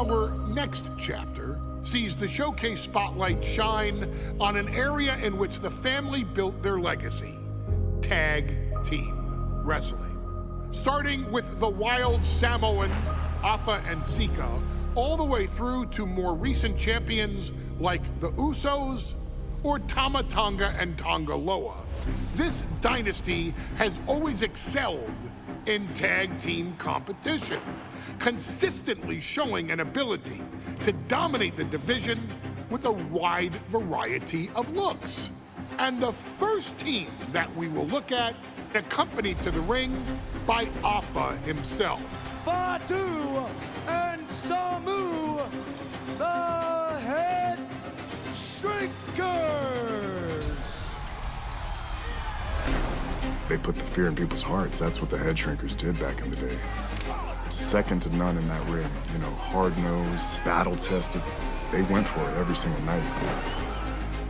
Our next chapter sees the showcase spotlight shine on an area in which the family built their legacy: tag team wrestling. Starting with the Wild Samoans, Afa and Sika, all the way through to more recent champions like the Usos or Tama Tonga and Tonga Loa. This dynasty has always excelled in tag team competition, consistently showing an ability to dominate the division with a wide variety of looks. And the first team that we will look at, accompanied to the ring by Afa himself. Fatu and Samu, the Head Shrinkers. They put the fear in people's hearts. That's what the Head Shrinkers did back in the day. Second to none in that ring. You know, hard-nosed, battle-tested. They went for it every single night.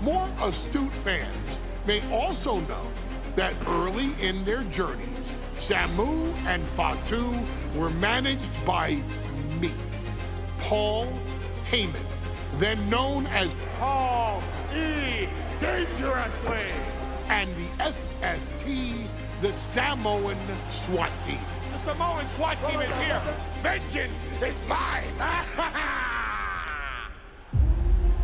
More astute fans may also know that early in their journeys, Samu and Fatu were managed by me, Paul Heyman, then known as Paul E. Dangerously, and the SST, the Samoan SWAT team. The Samoan SWAT team is here. Vengeance is mine.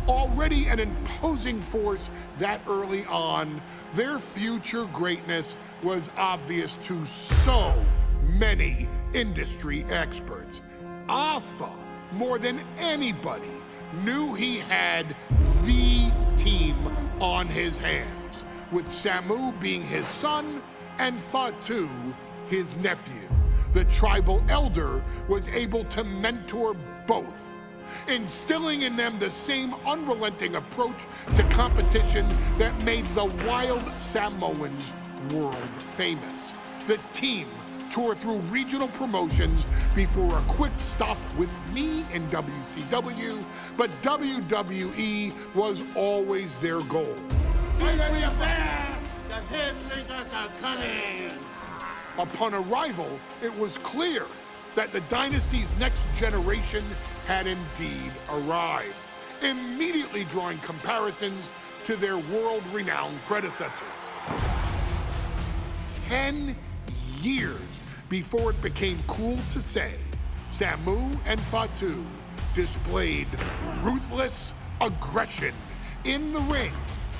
Already an imposing force that early on, their future greatness was obvious to so many industry experts. Afa, more than anybody, knew he had the team on his hands, with Samu being his son and Fatu his nephew. The tribal elder was able to mentor both, instilling in them the same unrelenting approach to competition that made the Wild Samoans world famous. The team toured through regional promotions before a quick stop with me in WCW, but WWE was always their goal. The Head Shrinkers are coming! Upon arrival, it was clear that the dynasty's next generation had indeed arrived, immediately drawing comparisons to their world-renowned predecessors. 10 years before it became cool to say, Samu and Fatu displayed ruthless aggression in the ring,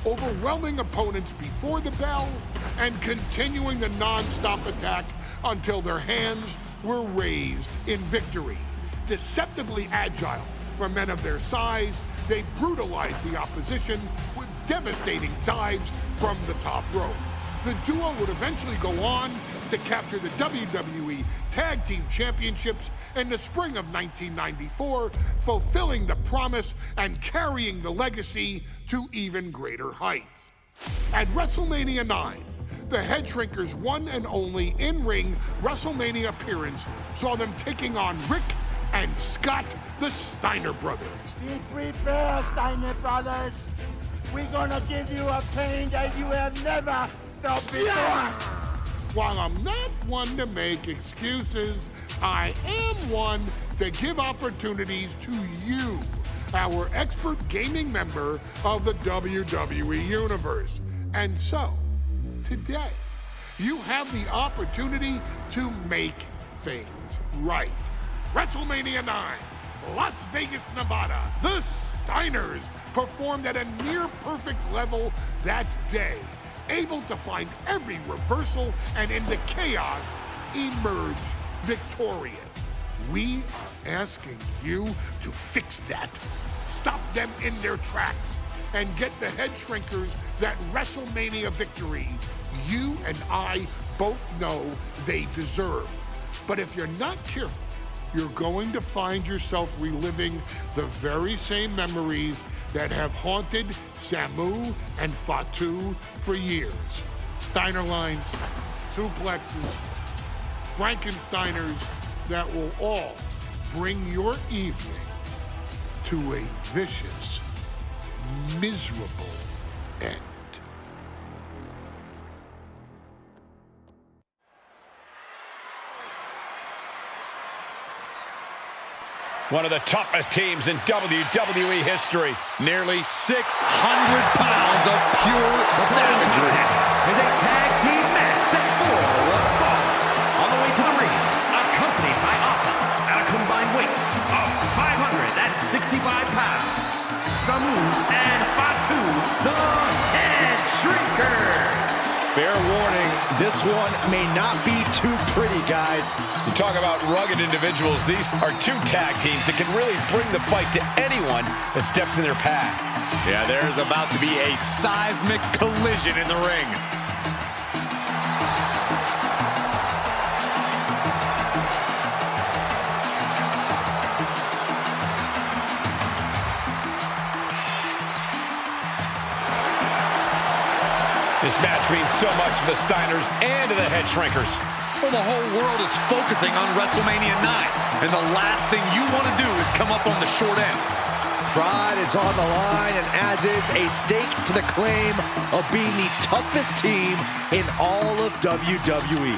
overwhelming opponents before the bell and continuing the non-stop attack until their hands were raised in victory. Deceptively agile for men of their size, they brutalized the opposition with devastating dives from the top rope. The duo would eventually go on to capture the WWE Tag Team Championships in the spring of 1994, fulfilling the promise and carrying the legacy to even greater heights. At WrestleMania 9, the Head Shrinkers' one and only in-ring WrestleMania appearance saw them taking on Rick and Scott, the Steiner brothers. Be prepared, Steiner brothers. We're gonna give you a pain that you have never felt before. While I'm not one to make excuses, I am one to give opportunities to you, our expert gaming member of the WWE Universe. And so, today, you have the opportunity to make things right. WrestleMania 9, Las Vegas, Nevada. The Steiners performed at a near-perfect level that day, able to find every reversal and in the chaos emerge victorious. We are asking you to fix that, stop them in their tracks, and get the Head Shrinkers that WrestleMania victory you and I both know they deserve. But if you're not careful, you're going to find yourself reliving the very same memories that have haunted Samu and Fatu for years. Steiner lines, suplexes, Frankensteiners that will all bring your evening to a vicious, miserable end. One of the toughest teams in WWE history. Nearly 600 pounds of pure savagery. Is a tag team match set for one fall. On the way to the ring, accompanied by Asa at a combined weight of 565 pounds. Samu and Fatu, the Head Shrinkers. Fair warning, this one may not be too pretty, guys. You talk about rugged individuals. These are two tag teams that can really bring the fight to anyone that steps in their path. Yeah, there's about to be a seismic collision in the ring. This match means so much to the Steiners and to the Head Shrinkers. Well, the whole world is focusing on WrestleMania 9, and the last thing you want to do is come up on the short end. Pride is on the line, and as is a stake to the claim of being the toughest team in all of WWE.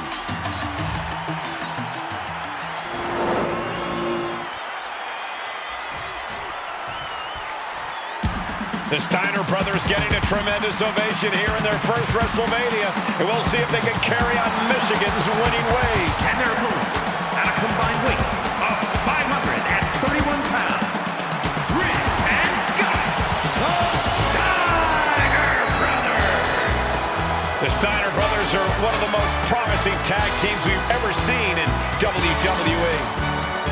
The Steiner brothers getting a tremendous ovation here in their first WrestleMania. And we'll see if they can carry on Michigan's winning ways. And their opponents at a combined weight of 531 pounds. Rick and Scott, the Steiner brothers. The Steiner brothers are one of the most promising tag teams we've ever seen in WWE.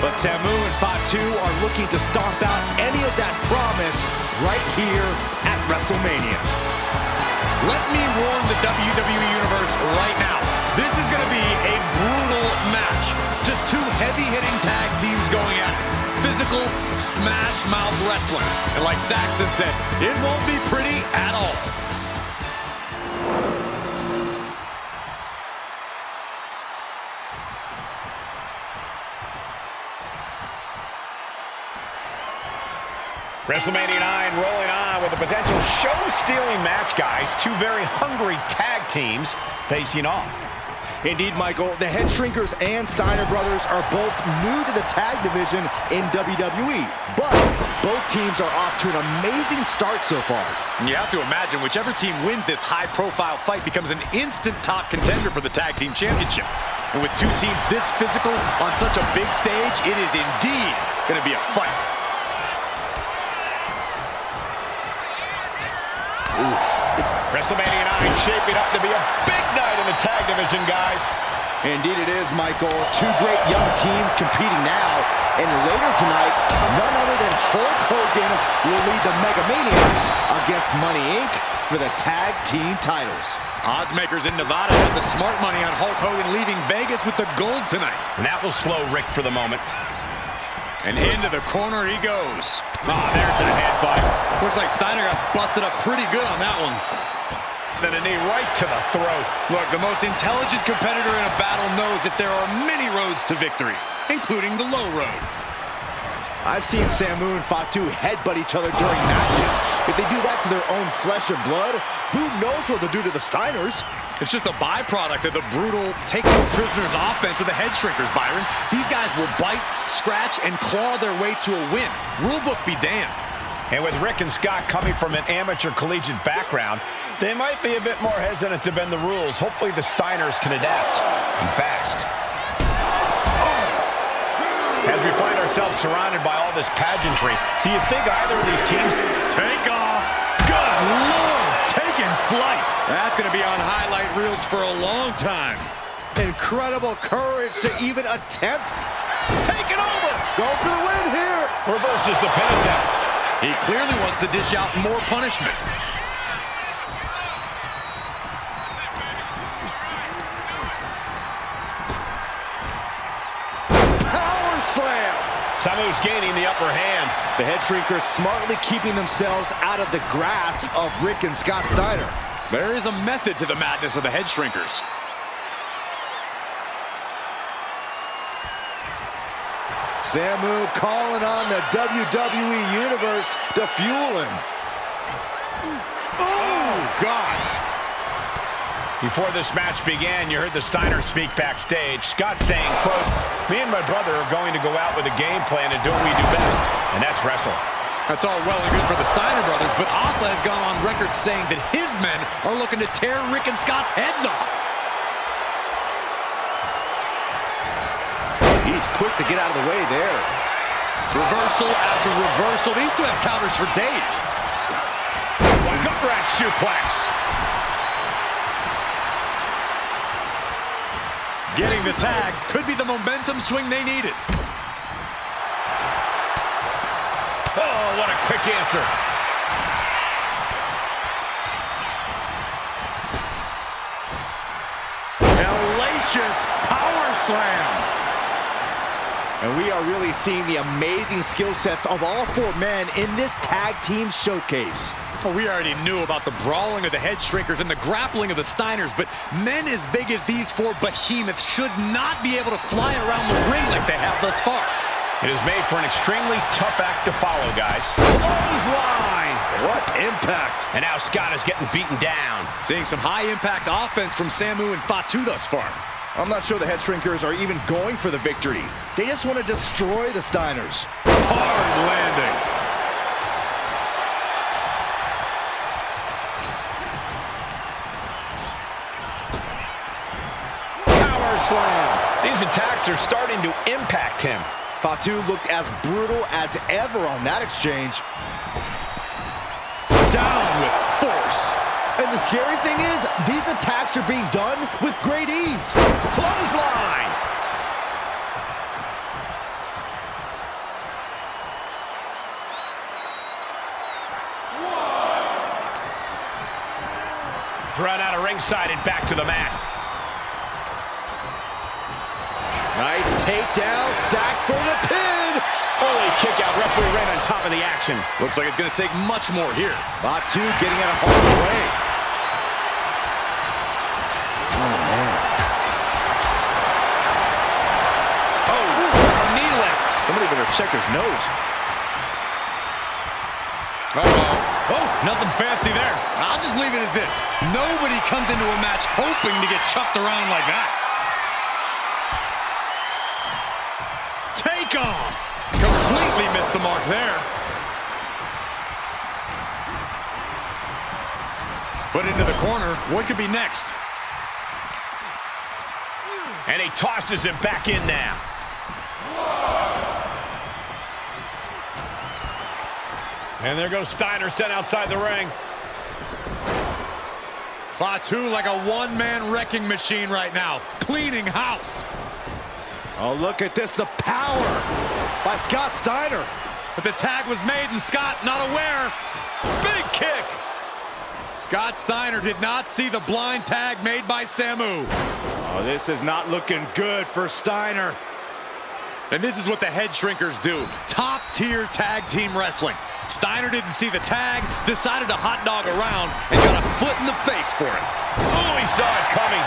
But Samu and Fatu are looking to stomp out any of that promise right here at WrestleMania. Let me warn the WWE Universe right now. This is going to be a brutal match. Just two heavy-hitting tag teams going at it. Physical, smash-mouth wrestling. And like Saxton said, it won't be pretty at all. WrestleMania 9 rolling on with a potential show-stealing match, guys. Two very hungry tag teams facing off. Indeed, Michael, the Head Shrinkers and Steiner brothers are both new to the tag division in WWE, but both teams are off to an amazing start so far. You have to imagine whichever team wins this high-profile fight becomes an instant top contender for the tag team championship. And with two teams this physical on such a big stage, it is indeed going to be a fight. Oof. WrestleMania 9 shaping up to be a big night in the tag division, guys. Indeed it is, Michael. Two great young teams competing now. And later tonight, none other than Hulk Hogan will lead the Megamaniacs against Money Inc. for the tag team titles. Odds makers in Nevada have the smart money on Hulk Hogan leaving Vegas with the gold tonight. And that will slow Rick for the moment. And into the corner he goes. Ah, there's a headbutt. Looks like Steiner got busted up pretty good on that one. Then a knee right to the throat. Look, the most intelligent competitor in a battle knows that there are many roads to victory, including the low road. I've seen Samu and Fatu headbutt each other during matches. If they do that to their own flesh and blood, who knows what they'll do to the Steiners? It's just a byproduct of the brutal take-no-prisoners offense of the Head Shrinkers, Byron. These guys will bite, scratch, and claw their way to a win. Rulebook be damned. And with Rick and Scott coming from an amateur collegiate background, they might be a bit more hesitant to bend the rules. Hopefully the Steiners can adapt, and fast. As we find ourselves surrounded by all this pageantry, do you think either of these teams... Take off. Good Lord, taking flight. That's going to be on highlight reels for a long time. Incredible courage to even attempt. Take it over. Go for the win here. Reverses the pin attempt. He clearly wants to dish out more punishment. Power slam. Samu's gaining the upper hand. The Head Shrinkers smartly keeping themselves out of the grasp of Rick and Scott Steiner. There is a method to the madness of the Head Shrinkers. Samu calling on the WWE Universe to fuel him. Oh, God. Before this match began, you heard the Steiners speak backstage. Scott saying, quote, "Me and my brother are going to go out with a game plan and do what we do best, and that's wrestle." That's all well and good for the Steiner brothers, but Alpha has gone on record saying that his men are looking to tear Rick and Scott's heads off. He's quick to get out of the way there. Reversal after reversal. These two have counters for days. Gut-wrench suplex. Getting the tag could be the momentum swing they needed. Oh, what a quick answer. Hellacious power slam. And we are really seeing the amazing skill sets of all four men in this tag team showcase. Well, we already knew about the brawling of the head shrinkers and the grappling of the Steiners, but men as big as these four behemoths should not be able to fly around the ring like they have thus far. It is made for an extremely tough act to follow, guys. Clothesline! What impact! And now Scott is getting beaten down. Seeing some high-impact offense from Samu and Fatu thus far. I'm not sure the head shrinkers are even going for the victory. They just want to destroy the Steiners. Hard landing. Power slam. These attacks are starting to impact him. Fatu looked as brutal as ever on that exchange. Down with force. And the scary thing is, these attacks are being done with great ease. Clothesline! Thrown out of ringside and back to the mat. Nice takedown, stacked for the pin. Early kick out, referee right on top of the action. Looks like it's going to take much more here. Fatu getting out of harm's way. Oh, man. Oh, knee lift. Somebody better check his nose. Uh-oh. Oh, nothing fancy there. I'll just leave it at this. Nobody comes into a match hoping to get chucked around like that. Take off. Completely missed the mark there. Put into the corner. What could be next? And he tosses him back in now. And there goes Steiner sent outside the ring. Fatu like a one-man wrecking machine right now. Cleaning house. Oh, look at this, the power by Scott Steiner. But the tag was made and Scott not aware. Big kick. Scott Steiner did not see the blind tag made by Samu. Oh, this is not looking good for Steiner. And this is what the head shrinkers do. Top-tier tag team wrestling. Steiner didn't see the tag, decided to hot dog around, and got a foot in the face for it. Oh, he saw it coming.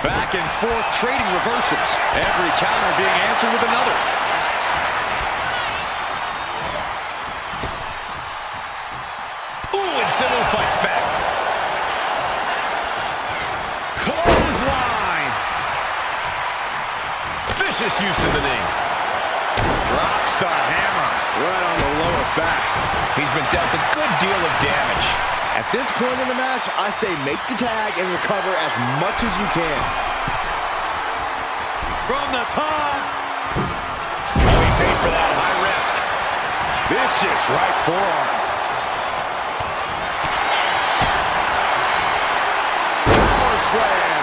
Back and forth trading reversals. Every counter being answered with another. Ooh, and Samu fights back. Clothesline. Vicious use of the knee. Drops the hammer. Right on the lower back. He's been dealt a good deal of damage. At this point in the match, I say make the tag and recover as much as you can. From the top. Oh, he paid for that high risk. Vicious right forearm. Power slam.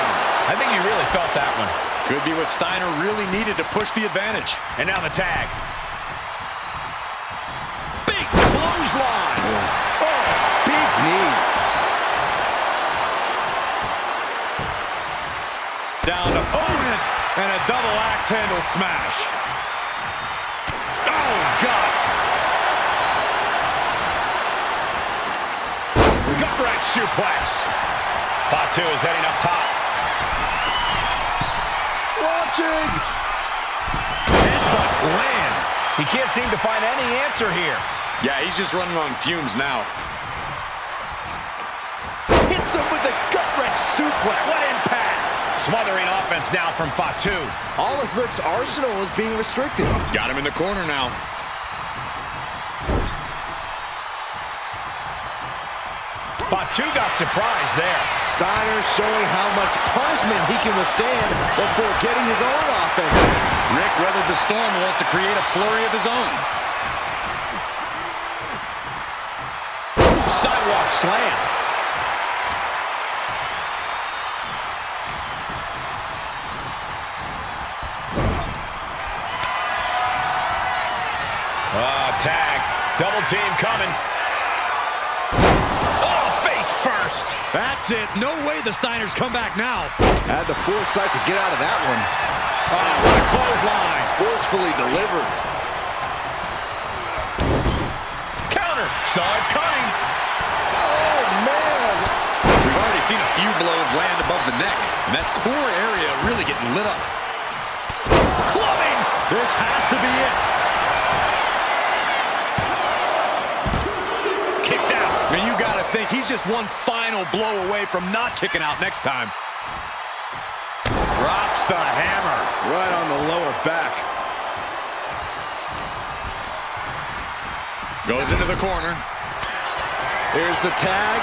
I think he really felt that one. Could be what Steiner really needed to push the advantage. And now the tag. Big clothesline. Oh, big knee. Down to opponent. And a double axe handle smash. Oh, God. Gut-wrench suplex. Fatu is heading up top. Watching. Headbutt lands. He can't seem to find any answer here. Yeah, he's just running on fumes now. Hits him with a suplex. What impact! Smothering offense now from Fatu. All of Rick's arsenal is being restricted. Got him in the corner now. Fatu got surprised there. Steiner showing how much punishment he can withstand before getting his own offense in. Rick weathered the storm and wants to create a flurry of his own. Sidewalk slam. Tag. Double team coming. Oh, face first. That's it. No way the Steiners come back now. Had the foresight to get out of that one. Oh, what a clothesline. Forcefully delivered. Counter. Saw it coming. Oh, man. We've already seen a few blows land above the neck, and that core area really getting lit up. Clubbing. This has to be it. Kicks out. And you got to think he's just one final blow away from not kicking out next time. Drops the hammer. Right on the lower back. Goes into the corner. Here's the tag.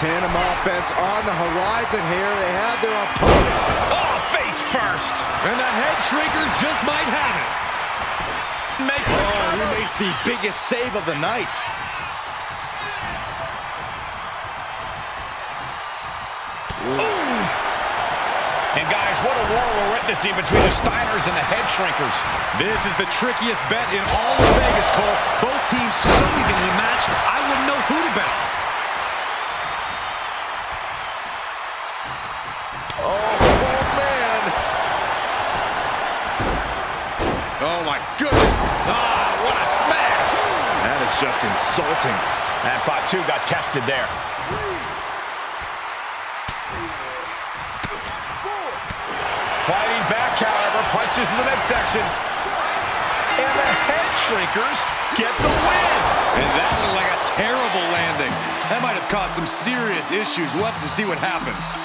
Tandem offense on the horizon here. They have their opponent. Oh, face first. And the head shrinkers just might have it. Makes the cover. He makes the biggest save of the night. And guys, what a war we're witnessing between the Steiners and the head shrinkers. This is the trickiest bet in all of Vegas, Cole. Both teams so evenly matched, I wouldn't know who to bet. Oh, man. Oh, my goodness. Ah, what a smash. That is just insulting. And Fatu got tested there. Fighting back, however, punches in the midsection. And the head shrinkers get the win. And that looked like a terrible landing. That might have caused some serious issues. We'll have to see what happens.